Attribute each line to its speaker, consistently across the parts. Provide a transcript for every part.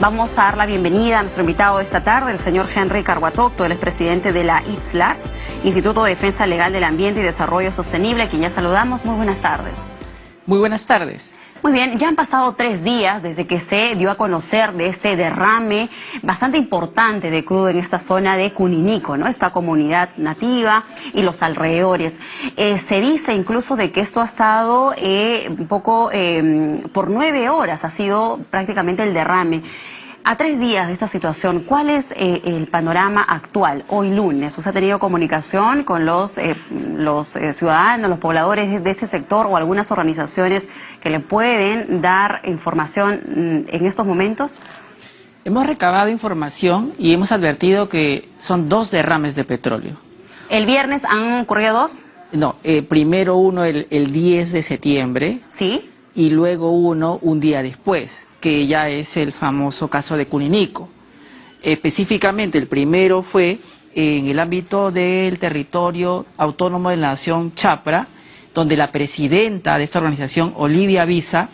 Speaker 1: Vamos a dar la bienvenida a nuestro invitado de esta tarde, el señor Henry Carhuatocto, él es presidente de la ITSLAT, Instituto de Defensa Legal del Ambiente y Desarrollo Sostenible, a quien ya saludamos. Muy buenas tardes.
Speaker 2: Muy buenas tardes.
Speaker 1: Muy bien, ya han pasado 3 días desde que se dio a conocer de este derrame bastante importante de crudo en esta zona de Cuninico, ¿no? Esta comunidad nativa y los alrededores. Se dice incluso de que esto ha estado un poco por 9 horas, ha sido prácticamente el derrame. A 3 días de esta situación, ¿cuál es el panorama actual, hoy lunes? ¿Usted ha tenido comunicación con los ciudadanos, los pobladores de este sector o algunas organizaciones que le pueden dar información en estos momentos?
Speaker 2: Hemos recabado información y hemos advertido que son 2 derrames de petróleo.
Speaker 1: ¿El viernes han ocurrido 2?
Speaker 2: No, primero uno el 10 de septiembre.
Speaker 1: ¿Sí?
Speaker 2: Y luego uno un día después, que ya es el famoso caso de Cuninico. Específicamente el primero fue en el ámbito del territorio autónomo de la nación Chapra, donde la presidenta de esta organización, Olivia Visa,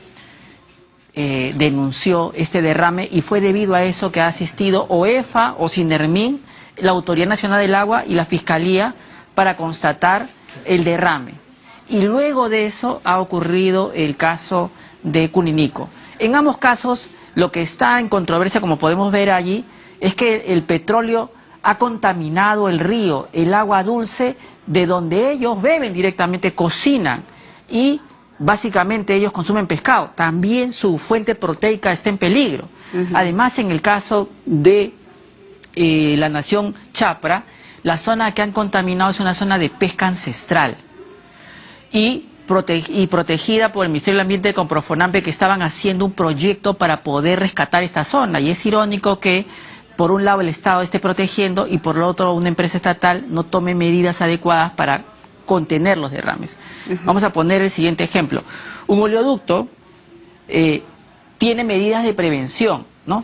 Speaker 2: denunció este derrame, y fue debido a eso que ha asistido OEFA o Sinermin, la Autoridad Nacional del Agua y la Fiscalía para constatar el derrame. Y luego de eso ha ocurrido el caso de Cuninico. En ambos casos, lo que está en controversia, como podemos ver allí, es que el petróleo ha contaminado el río, el agua dulce, de donde ellos beben directamente, cocinan, y básicamente ellos consumen pescado. También su fuente proteica está en peligro. Además, en el caso de la nación Chapra, la zona que han contaminado es una zona de pesca ancestral y protegida por el Ministerio del Ambiente con Profonampe, que estaban haciendo un proyecto para poder rescatar esta zona. Y es irónico que por un lado el Estado esté protegiendo y por el otro una empresa estatal no tome medidas adecuadas para contener los derrames. Vamos a poner el siguiente ejemplo. Un oleoducto tiene medidas de prevención, ¿no?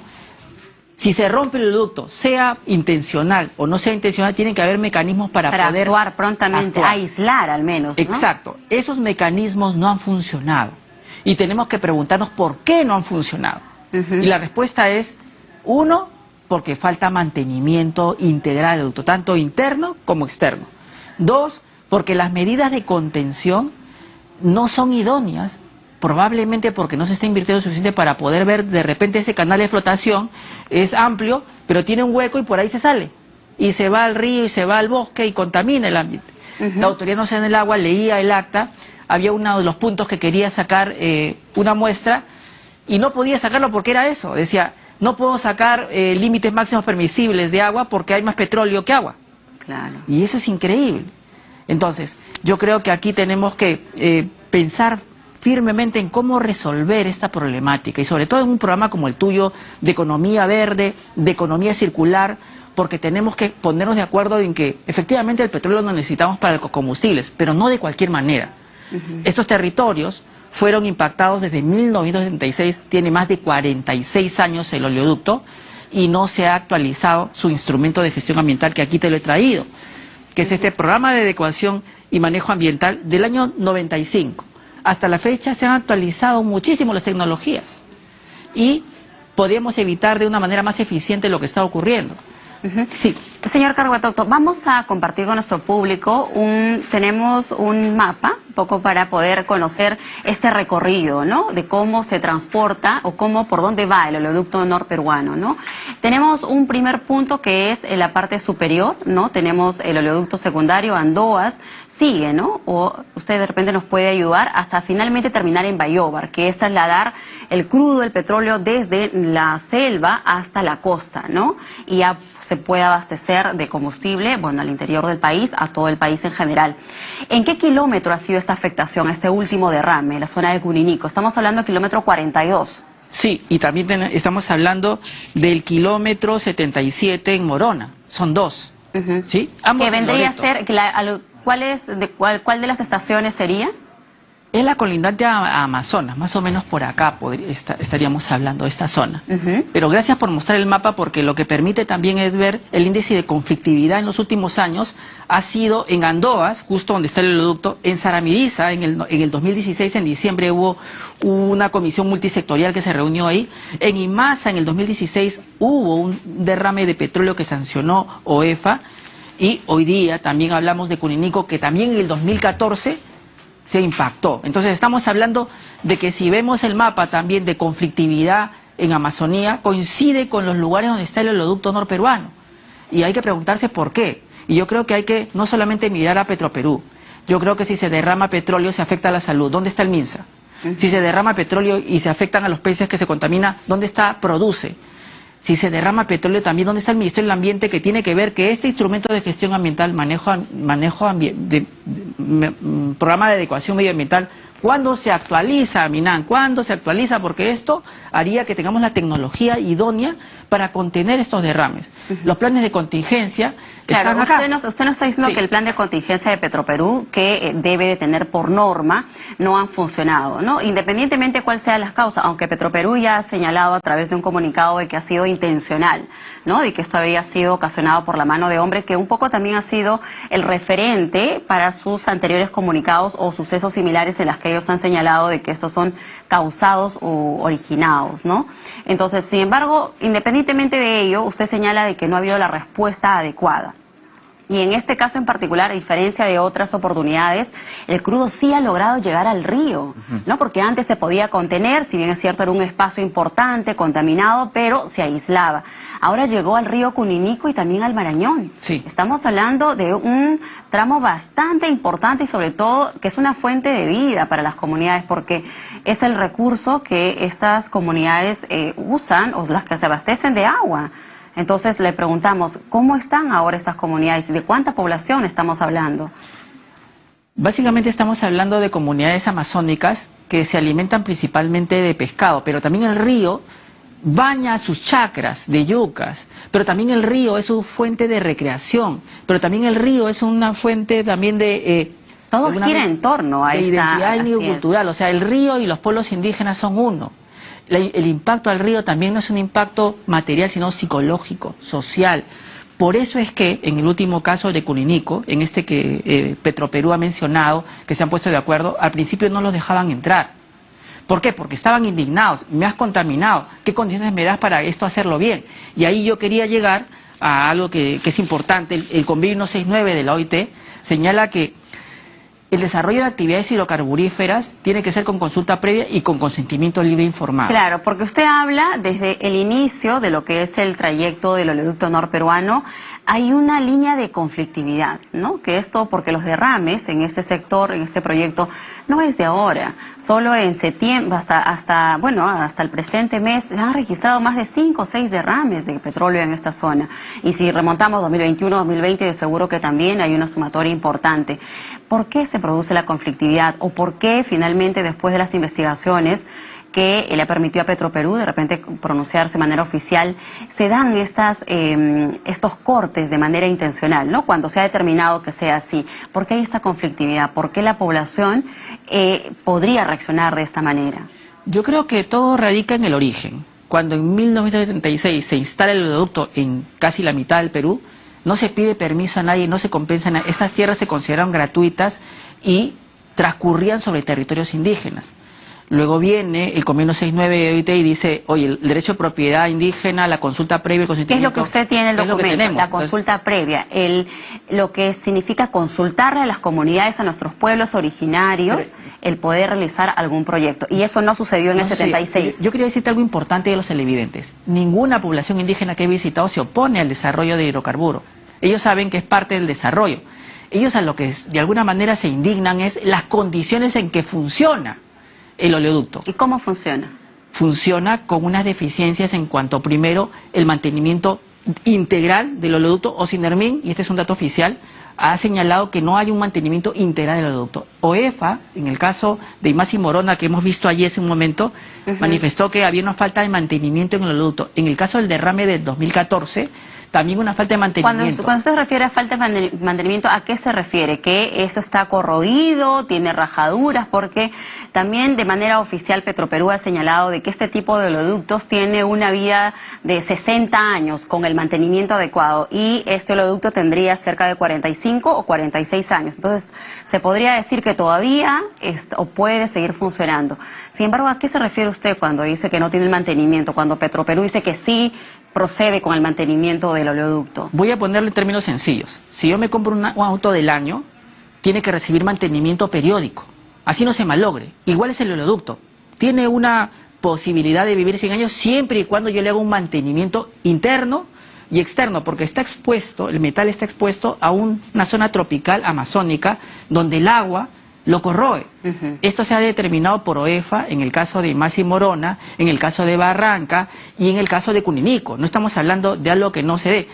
Speaker 2: Si se rompe el oleoducto, sea intencional o no sea intencional, tienen que haber mecanismos para poder
Speaker 1: actuar prontamente, aislar al menos, ¿no?
Speaker 2: Exacto. Esos mecanismos no han funcionado. Y tenemos que preguntarnos por qué no han funcionado. Y la respuesta es, 1, porque falta mantenimiento integral del oleoducto, tanto interno como externo. 2, porque las medidas de contención no son idóneas, probablemente porque no se está invirtiendo suficiente para poder ver. De repente ese canal de flotación es amplio, pero tiene un hueco y por ahí se sale. Y se va al río y se va al bosque y contamina el ambiente. La Autoridad Nacional del Agua leía el acta, había uno de los puntos que quería sacar una muestra y no podía sacarlo porque era eso. Decía, no puedo sacar límites máximos permisibles de agua porque hay más petróleo que agua.
Speaker 1: Claro.
Speaker 2: Y eso es increíble. Entonces, yo creo que aquí tenemos que pensar firmemente en cómo resolver esta problemática, y sobre todo en un programa como el tuyo, de economía verde, de economía circular, porque tenemos que ponernos de acuerdo en que efectivamente el petróleo lo necesitamos para los combustibles, pero no de cualquier manera. Estos territorios fueron impactados desde 1976, tiene más de 46 años el oleoducto, y no se ha actualizado su instrumento de gestión ambiental, que aquí te lo he traído, que es este programa de adecuación y manejo ambiental del año 95. Hasta la fecha se han actualizado muchísimo las tecnologías y podríamos evitar de una manera más eficiente lo que está ocurriendo. Sí.
Speaker 1: Señor Carhuatocto, vamos a compartir con nuestro público, tenemos un mapa, un poco para poder conocer este recorrido, ¿no? De cómo se transporta o por dónde va el oleoducto norperuano, ¿no? Tenemos un primer punto que es en la parte superior, ¿no? Tenemos el oleoducto secundario, Andoas, sigue, ¿no? O usted de repente nos puede ayudar hasta finalmente terminar en Bayóvar, que es trasladar el crudo, el petróleo desde la selva hasta la costa, ¿no? Y ya se puede abastecer de combustible, bueno, al interior del país, a todo el país en general. ¿En qué kilómetro ha sido esta afectación, este último derrame, la zona de Cuninico? Estamos hablando del kilómetro 42. Sí, y también estamos hablando del kilómetro 77 en Morona, son 2. ¿Sí? Ambos que vendría a ser, ¿cuál de las estaciones sería?
Speaker 2: Es la colindante a Amazonas, más o menos por acá estaríamos hablando de esta zona. Pero gracias por mostrar el mapa, porque lo que permite también es ver el índice de conflictividad en los últimos años. Ha sido en Andoas, justo donde está el oleoducto, en Saramiriza, en el 2016, en diciembre, hubo una comisión multisectorial que se reunió ahí. En Imasa, en el 2016, hubo un derrame de petróleo que sancionó OEFA. Y hoy día también hablamos de Cuninico, que también en el 2014... se impactó. Entonces estamos hablando de que si vemos el mapa también de conflictividad en Amazonía, coincide con los lugares donde está el oleoducto norperuano. Y hay que preguntarse por qué. Y yo creo que hay que no solamente mirar a Petroperú. Yo creo que si se derrama petróleo se afecta a la salud. ¿Dónde está el MINSA? Si se derrama petróleo y se afectan a los peces que se contaminan, ¿dónde está Produce? Si se derrama petróleo también, ¿dónde está el Ministerio del Ambiente, que tiene que ver que este instrumento de gestión ambiental, programa de adecuación medioambiental, cuándo se actualiza, Minan? ¿Cuándo se actualiza? Porque esto haría que tengamos la tecnología idónea para contener estos derrames. Los planes de contingencia están acá.
Speaker 1: Usted nos está diciendo que el plan de contingencia de Petroperú, que debe de tener por norma, no han funcionado, ¿no? Independientemente de cuál sea las causas, aunque Petroperú ya ha señalado a través de un comunicado de que ha sido intencional, ¿no? De que esto habría sido ocasionado por la mano de hombre, que un poco también ha sido el referente para sus anteriores comunicados o sucesos similares en las que ellos han señalado de que estos son causados o originados, ¿no? Entonces, sin embargo, independientemente de ello, usted señala de que no ha habido la respuesta adecuada. Y en este caso en particular, a diferencia de otras oportunidades, el crudo sí ha logrado llegar al río, ¿no? Porque antes se podía contener, si bien es cierto era un espacio importante, contaminado, pero se aislaba. Ahora llegó al río Cuninico y también al Marañón.
Speaker 2: Sí.
Speaker 1: Estamos hablando de un tramo bastante importante y sobre todo que es una fuente de vida para las comunidades, porque es el recurso que estas comunidades usan, o las que se abastecen de agua. Entonces le preguntamos, ¿cómo están ahora estas comunidades? ¿De cuánta población estamos hablando?
Speaker 2: Básicamente estamos hablando de comunidades amazónicas que se alimentan principalmente de pescado, pero también el río baña sus chacras de yucas, pero también el río es su fuente de recreación, pero también el río es una fuente también de...
Speaker 1: todo gira en torno a esta
Speaker 2: identidad etnico-cultural, o sea, el río y los pueblos indígenas son uno. El impacto al río también no es un impacto material, sino psicológico, social. Por eso es que en el último caso de Cuninico, en este que Petroperú ha mencionado, que se han puesto de acuerdo, al principio no los dejaban entrar. ¿Por qué? Porque estaban indignados. Me has contaminado. ¿Qué condiciones me das para esto hacerlo bien? Y ahí yo quería llegar a algo que es importante. El convenio 169 de la OIT señala que el desarrollo de actividades hidrocarburíferas tiene que ser con consulta previa y con consentimiento libre e informado.
Speaker 1: Claro, porque usted habla desde el inicio de lo que es el trayecto del oleoducto norperuano, hay una línea de conflictividad, ¿no? Que esto, porque los derrames en este sector, en este proyecto, no es de ahora. Solo en septiembre, hasta el presente mes, se han registrado más de 5 o 6 derrames de petróleo en esta zona. Y si remontamos 2021, 2020, de seguro que también hay una sumatoria importante. ¿Por qué se produce la conflictividad? ¿O por qué finalmente, después de las investigaciones que le permitió a Petroperú de repente pronunciarse de manera oficial, se dan estos cortes de manera intencional, ¿no? Cuando se ha determinado que sea así? ¿Por qué hay esta conflictividad? ¿Por qué la población podría reaccionar de esta manera?
Speaker 2: Yo creo que todo radica en el origen. Cuando en 1976 se instala el oleoducto en casi la mitad del Perú, no se pide permiso a nadie, no se compensa a nadie. Estas tierras se consideraron gratuitas y transcurrían sobre territorios indígenas. Luego viene el convenio 69 de OIT y dice, oye, el derecho de propiedad indígena, la consulta previa, el consentimiento...
Speaker 1: ¿Qué es lo que usted tiene en el documento? La consulta previa, lo que significa consultarle a las comunidades, a nuestros pueblos originarios, el poder realizar algún proyecto. Y eso no sucedió en el 76.
Speaker 2: Yo quería decirte algo importante de los televidentes. Ninguna población indígena que he visitado se opone al desarrollo de hidrocarburos. Ellos saben que es parte del desarrollo. Ellos a lo que de alguna manera se indignan es las condiciones en que funciona el oleoducto.
Speaker 1: ¿Y cómo funciona?
Speaker 2: Funciona con unas deficiencias en cuanto, primero, el mantenimiento integral del oleoducto. Ocinermin, y este es un dato oficial, ha señalado que no hay un mantenimiento integral del oleoducto. OEFA, en el caso de Imasi Morona, que hemos visto allí hace un momento, manifestó que había una falta de mantenimiento en el oleoducto. En el caso del derrame del 2014, también una falta de mantenimiento.
Speaker 1: Cuando usted se refiere a falta de mantenimiento, ¿a qué se refiere? ¿Que eso está corroído, tiene rajaduras? Porque también de manera oficial Petroperú ha señalado de que este tipo de oleoductos tiene una vida de 60 años con el mantenimiento adecuado y este oleoducto tendría cerca de 45 o 46 años. Entonces, se podría decir que todavía o puede seguir funcionando. Sin embargo, ¿a qué se refiere usted cuando dice que no tiene el mantenimiento? Cuando Petroperú dice que sí procede con el mantenimiento del oleoducto.
Speaker 2: Voy a ponerlo en términos sencillos. Si yo me compro un auto del año, tiene que recibir mantenimiento periódico. Así no se malogre. Igual es el oleoducto. Tiene una posibilidad de vivir 100 años siempre y cuando yo le haga un mantenimiento interno y externo, porque está expuesto, el metal está expuesto a una zona tropical amazónica donde el agua lo corroe. Esto se ha determinado por OEFA en el caso de Masi Morona, en el caso de Barranca y en el caso de Cuninico. No estamos hablando de algo que no se dé.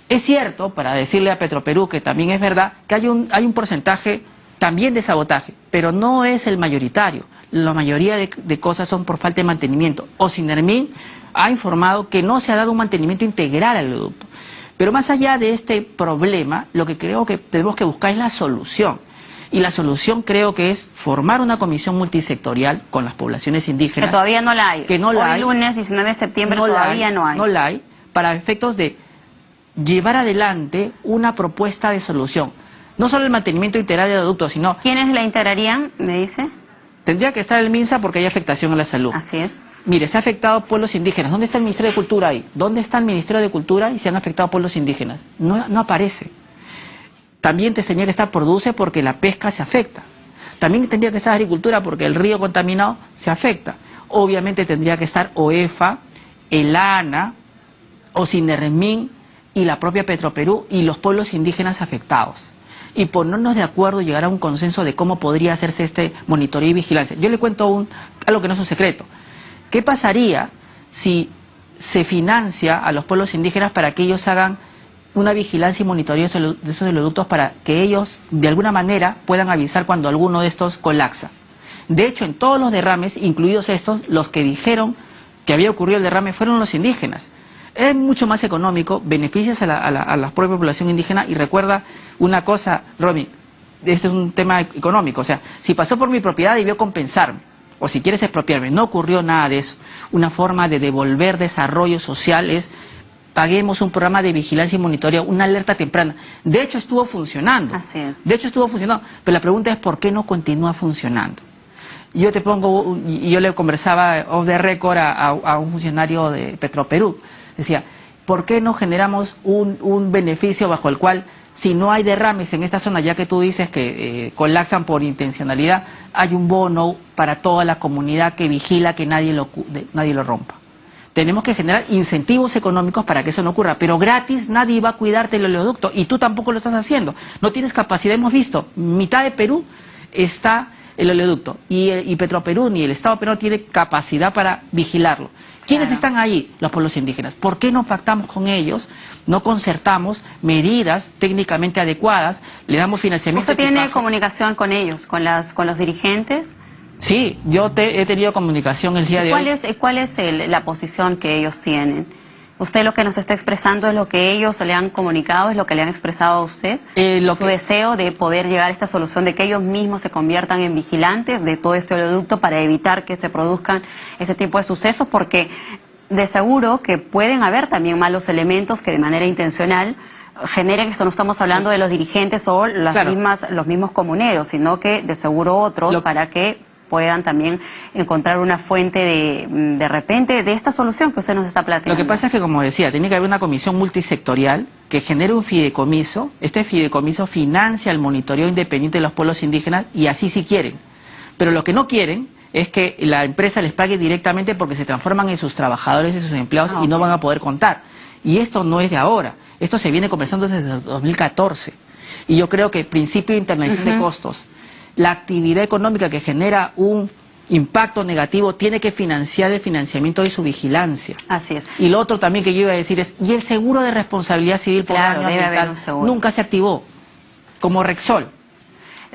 Speaker 2: Es cierto, para decirle a Petroperú que también es verdad, que hay un porcentaje también de sabotaje, pero no es el mayoritario. La mayoría de cosas son por falta de mantenimiento. Ocinermin ha informado que no se ha dado un mantenimiento integral al oleoducto. Pero más allá de este problema, lo que creo que tenemos que buscar es la solución. Y la solución creo que es formar una comisión multisectorial con las poblaciones indígenas.
Speaker 1: Que todavía no la hay.
Speaker 2: Que no la hay.
Speaker 1: Hoy lunes 19 de septiembre todavía no hay.
Speaker 2: No la hay, para efectos de llevar adelante una propuesta de solución. No solo el mantenimiento integral del oleoducto, sino...
Speaker 1: ¿Quiénes la integrarían, me dice?
Speaker 2: Tendría que estar el MINSA porque hay afectación a la salud.
Speaker 1: Así es.
Speaker 2: Mire, se ha afectado a pueblos indígenas. ¿Dónde está el Ministerio de Cultura ahí? ¿Dónde está el Ministerio de Cultura y se han afectado a pueblos indígenas? No aparece. También tendría que estar Produce porque la pesca se afecta. También tendría que estar Agricultura porque el río contaminado se afecta. Obviamente tendría que estar OEFA, el ANA, Ocinermin y la propia Petroperú y los pueblos indígenas afectados. Y ponernos de acuerdo, llegar a un consenso de cómo podría hacerse este monitoreo y vigilancia. Yo le cuento algo que no es un secreto. ¿Qué pasaría si se financia a los pueblos indígenas para que ellos hagan una vigilancia y monitoreo de esos oleoductos para que ellos de alguna manera puedan avisar cuando alguno de estos colapsa? De hecho, en todos los derrames, incluidos estos, los que dijeron que había ocurrido el derrame fueron los indígenas. Es mucho más económico, beneficias a la propia población indígena. Y recuerda una cosa, Romy, este es un tema económico, o sea, si pasó por mi propiedad debió compensarme, o si quieres expropiarme. No ocurrió nada de eso. Una forma de devolver desarrollo social es paguemos un programa de vigilancia y monitoreo, una alerta temprana. De hecho estuvo funcionando.
Speaker 1: Así es.
Speaker 2: De hecho estuvo funcionando, pero la pregunta es ¿por qué no continúa funcionando? Yo le conversaba off the record a un funcionario de Petroperú. Decía, ¿por qué no generamos un beneficio bajo el cual, si no hay derrames en esta zona, ya que tú dices que colapsan por intencionalidad, hay un bono para toda la comunidad que vigila que nadie lo rompa? Tenemos que generar incentivos económicos para que eso no ocurra, pero gratis nadie va a cuidarte el oleoducto y tú tampoco lo estás haciendo. No tienes capacidad, hemos visto, mitad de Perú está el oleoducto y Petroperú ni el Estado peruano tiene capacidad para vigilarlo. ¿Quiénes están ahí? Los pueblos indígenas. ¿Por qué no pactamos con ellos, no concertamos medidas técnicamente adecuadas, le damos financiamiento?
Speaker 1: ¿Usted tiene comunicación con ellos, con los dirigentes?
Speaker 2: Sí, yo he tenido comunicación el día de hoy.
Speaker 1: ¿Cuál es la posición que ellos tienen? ¿Usted lo que nos está expresando es lo que ellos le han comunicado, es lo que le han expresado a usted? Su deseo de poder llegar a esta solución, de que ellos mismos se conviertan en vigilantes de todo este oleoducto para evitar que se produzcan ese tipo de sucesos, porque de seguro que pueden haber también malos elementos que de manera intencional generen esto. No estamos hablando de los dirigentes o los mismos comuneros, sino que de seguro otros para que puedan también encontrar una fuente de repente de esta solución que usted nos está planteando.
Speaker 2: Lo que pasa es que, como decía, tiene que haber una comisión multisectorial que genere un fideicomiso. Este fideicomiso financia el monitoreo independiente de los pueblos indígenas y así sí quieren. Pero lo que no quieren es que la empresa les pague directamente porque se transforman en sus trabajadores y sus empleados y no van a poder contar. Y esto no es de ahora. Esto se viene conversando desde 2014. Y yo creo que el principio de internalización de costos, la actividad económica que genera un impacto negativo tiene que financiar el financiamiento de su vigilancia.
Speaker 1: Así es.
Speaker 2: Y lo otro también que yo iba a decir es, y el seguro de responsabilidad civil por daño ambiental nunca se activó, como Rexol.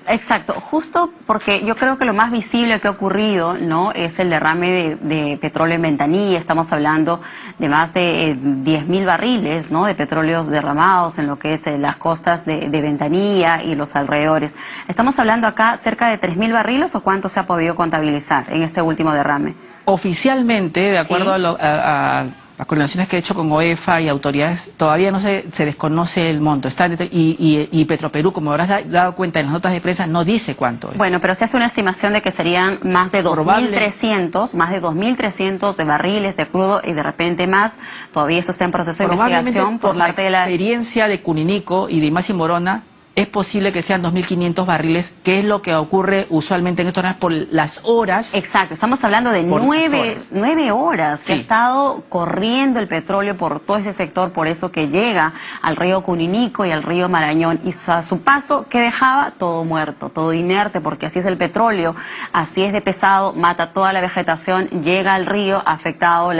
Speaker 1: Exacto, justo porque yo creo que lo más visible que ha ocurrido, ¿no?, es el derrame de petróleo en Ventanilla. Estamos hablando de más de 10.000 barriles, ¿no?, de petróleos derramados en lo que es las costas de Ventanilla y los alrededores. ¿Estamos hablando acá cerca de 3.000 barriles o cuánto se ha podido contabilizar en este último derrame?
Speaker 2: Oficialmente, de acuerdo a las coordinaciones que he hecho con OEFA y autoridades, todavía no se desconoce el monto. Y Petroperú, como habrás dado cuenta en las notas de prensa, no dice cuánto es.
Speaker 1: Bueno, pero se hace una estimación de que serían más de 2.300 de barriles de crudo y de repente más. Todavía eso está en proceso de investigación por parte de la
Speaker 2: experiencia de Cuninico y de Imasi Morona. Es posible que sean 2.500 barriles, que es lo que ocurre usualmente en estos días por las horas.
Speaker 1: Exacto, estamos hablando de 9 horas que ha estado corriendo el petróleo por todo ese sector, por eso que llega al río Cuninico y al río Marañón, y a su paso, que dejaba? Todo muerto, todo inerte, porque así es el petróleo, así es de pesado, mata toda la vegetación, llega al río, ha afectado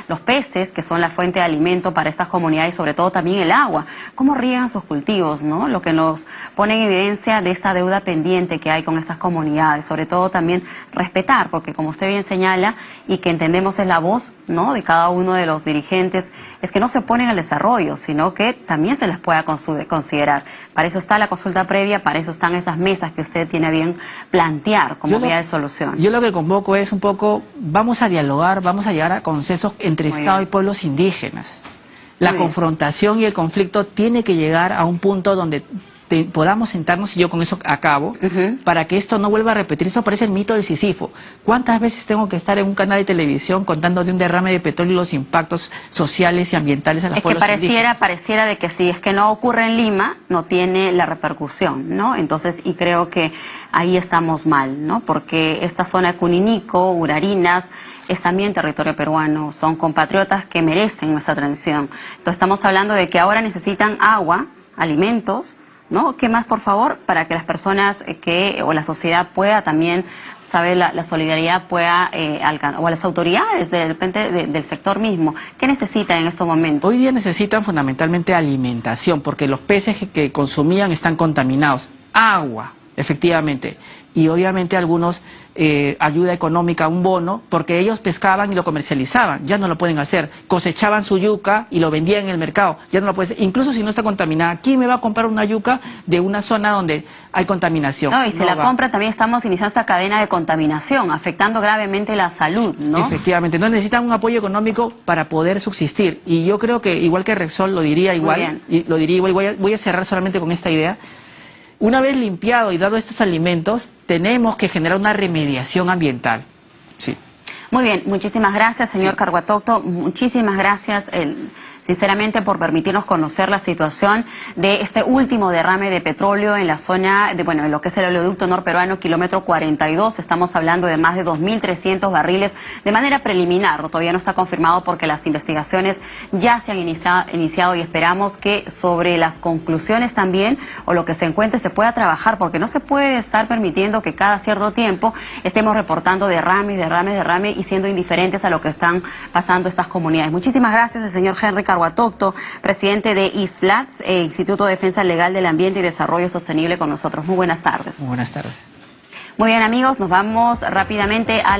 Speaker 1: los peces, que son la fuente de alimento para estas comunidades, y sobre todo también el agua. ¿Cómo riegan sus cultivos, no? Lo que nos pone en evidencia de esta deuda pendiente que hay con estas comunidades, sobre todo también respetar, porque como usted bien señala y que entendemos es la voz, ¿no?, de cada uno de los dirigentes, es que no se oponen al desarrollo, sino que también se les pueda considerar. Para eso está la consulta previa, para eso están esas mesas que usted tiene a bien plantear como vía de solución.
Speaker 2: Yo lo que convoco es un poco, vamos a dialogar, vamos a llegar a consensos entre Estado y pueblos indígenas. La confrontación y el conflicto tiene que llegar a un punto donde podamos sentarnos, y yo con eso acabo, para que esto no vuelva a repetir. Eso parece el mito del Sísifo. ¿Cuántas veces tengo que estar en un canal de televisión contando de un derrame de petróleo y los impactos sociales y ambientales a los pueblos indígenas?
Speaker 1: Pareciera de que si es que no ocurre en Lima, no tiene la repercusión, ¿no? Entonces, y creo que ahí estamos mal, ¿no? Porque esta zona de Cuninico, Urarinas, es también territorio peruano, son compatriotas que merecen nuestra atención. Entonces estamos hablando de que ahora necesitan agua, alimentos, ¿no? ¿Qué más, por favor? Para que las personas o la sociedad pueda también, sabe, la solidaridad pueda alcanzar, o las autoridades del sector mismo. ¿Qué necesitan en estos momentos?
Speaker 2: Hoy día necesitan fundamentalmente alimentación, porque los peces que consumían están contaminados. Agua, efectivamente. Y obviamente algunos ayuda económica, un bono, porque ellos pescaban y lo comercializaban, ya no lo pueden hacer. Cosechaban su yuca y lo vendían en el mercado, ya no lo pueden hacer. Incluso si no está contaminada, ¿quién me va a comprar una yuca de una zona donde hay contaminación?
Speaker 1: No, y si la compra también estamos iniciando esta cadena de contaminación, afectando gravemente la salud, ¿no?
Speaker 2: Efectivamente, no necesitan un apoyo económico para poder subsistir. Y yo creo que, igual que Repsol, lo diría igual, voy a cerrar solamente con esta idea. Una vez limpiado y dado estos alimentos, tenemos que generar una remediación ambiental. Sí.
Speaker 1: Muy bien, muchísimas gracias, señor Carguatocto. Muchísimas gracias, sinceramente, por permitirnos conocer la situación de este último derrame de petróleo en la zona en lo que es el oleoducto norperuano, kilómetro 42. Estamos hablando de más de 2.300 barriles de manera preliminar. Todavía no está confirmado porque las investigaciones ya se han iniciado y esperamos que sobre las conclusiones también, o lo que se encuentre, se pueda trabajar, porque no se puede estar permitiendo que cada cierto tiempo estemos reportando derrames y siendo indiferentes a lo que están pasando estas comunidades. Muchísimas gracias, el señor Henry Carguatocto, presidente de ISLATS, Instituto de Defensa Legal del Ambiente y Desarrollo Sostenible, con nosotros. Muy buenas tardes.
Speaker 2: Muy buenas tardes.
Speaker 1: Muy bien, amigos, nos vamos rápidamente a